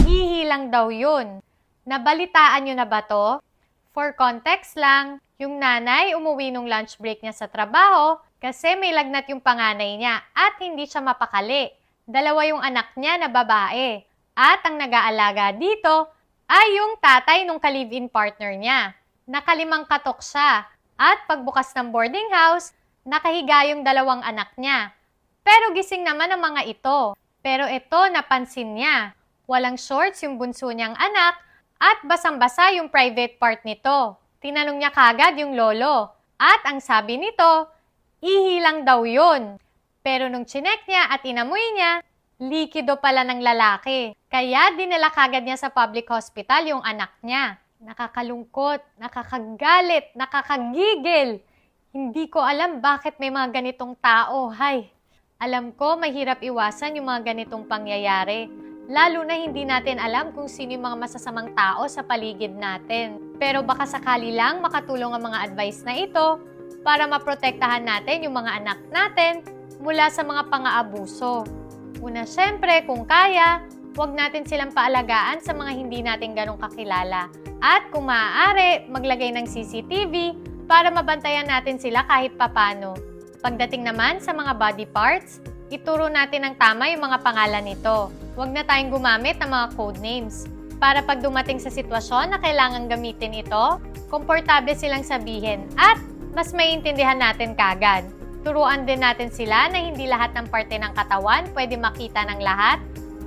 Ihi lang daw yun. Nabalitaan nyo na ba to? For context lang, yung nanay umuwi nung lunch break niya sa trabaho kasi may lagnat yung panganay niya at hindi siya mapakali. Dalawa yung anak niya na babae. At ang nag-aalaga dito ay yung tatay nung ka-live-in partner niya. Nakalimang katok siya at pagbukas ng boarding house, nakahiga yung dalawang anak niya. Pero gising naman ang mga ito. Pero ito napansin niya. Walang shorts yung bunso niyang anak at basang-basa yung private part nito. Tinanong niya kagad yung lolo. At ang sabi nito, ihi lang daw yun. Pero nung chinek niya at inamoy niya, likido pala ng lalaki. Kaya dinala kagad niya sa public hospital yung anak niya. Nakakalungkot, nakakagalit, nakakagigil. Hindi ko alam bakit may mga ganitong tao. Hay, alam ko mahirap iwasan yung mga ganitong pangyayari. Lalo na hindi natin alam kung sino yung mga masasamang tao sa paligid natin. Pero baka sakali lang makatulong ang mga advice na ito para maprotektahan natin yung mga anak natin mula sa mga pang-aabuso. Una, syempre, kung kaya, huwag natin silang paalagaan sa mga hindi natin ganong kakilala. At kung maaari, maglagay ng CCTV para mabantayan natin sila kahit papano. Pagdating naman sa mga body parts, ituro natin ng tama yung mga pangalan nito. Huwag na tayong gumamit ng mga code names. Para pag dumating sa sitwasyon na kailangan gamitin ito, komportable silang sabihin at mas maiintindihan natin kagad. Turuan din natin sila na hindi lahat ng parte ng katawan pwede makita ng lahat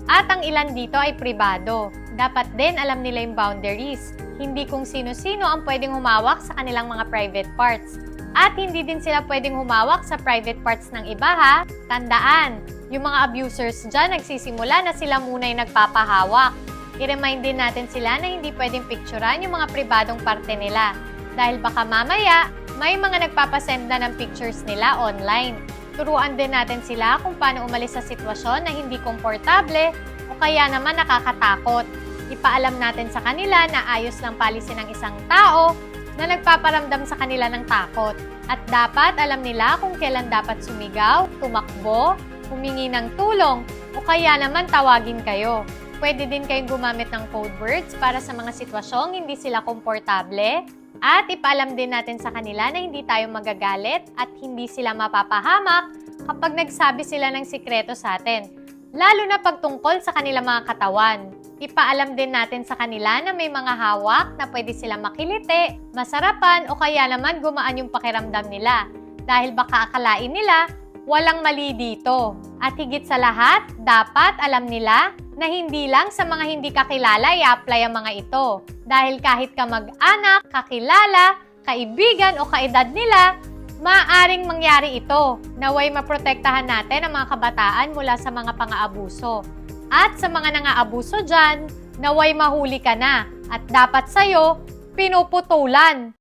at ang ilan dito ay pribado. Dapat din alam nila yung boundaries. Hindi kung sino-sino ang pwedeng humawak sa kanilang mga private parts. At hindi din sila pwedeng humawak sa private parts ng iba ha. Tandaan, yung mga abusers dyan nagsisimula na sila muna yung nagpapahawak. I-remind din natin sila na hindi pwedeng picturean yung mga pribadong parte nila. Dahil baka mamaya, may mga nagpapasend na ng pictures nila online. Turuan din natin sila kung paano umalis sa sitwasyon na hindi komportable o kaya naman nakakatakot. Ipaalam natin sa kanila na ayos lang palisin ng isang tao na nagpaparamdam sa kanila ng takot. At dapat alam nila kung kailan dapat sumigaw, tumakbo, humingi ng tulong, o kaya naman tawagin kayo. Pwede din kayong gumamit ng code words para sa mga sitwasyong hindi sila komportable. At ipaalam din natin sa kanila na hindi tayo magagalit at hindi sila mapapahamak kapag nagsabi sila ng sikreto sa atin. Lalo na pagtungkol sa kanilang mga katawan. Ipaalam din natin sa kanila na may mga hawak na pwede silang makiliti, masarapan o kaya naman gumaan yung pakiramdam nila. Dahil baka akalain nila, walang mali dito. At higit sa lahat, dapat alam nila na hindi lang sa mga hindi kakilala i-apply ang mga ito. Dahil kahit kamag-anak, kakilala, kaibigan o kaedad nila, maaaring mangyari ito. Naway maprotektahan natin ang mga kabataan mula sa mga pang-aabuso. At sa mga nang-aabuso dyan, naway mahuli ka na at dapat sa'yo pinuputulan.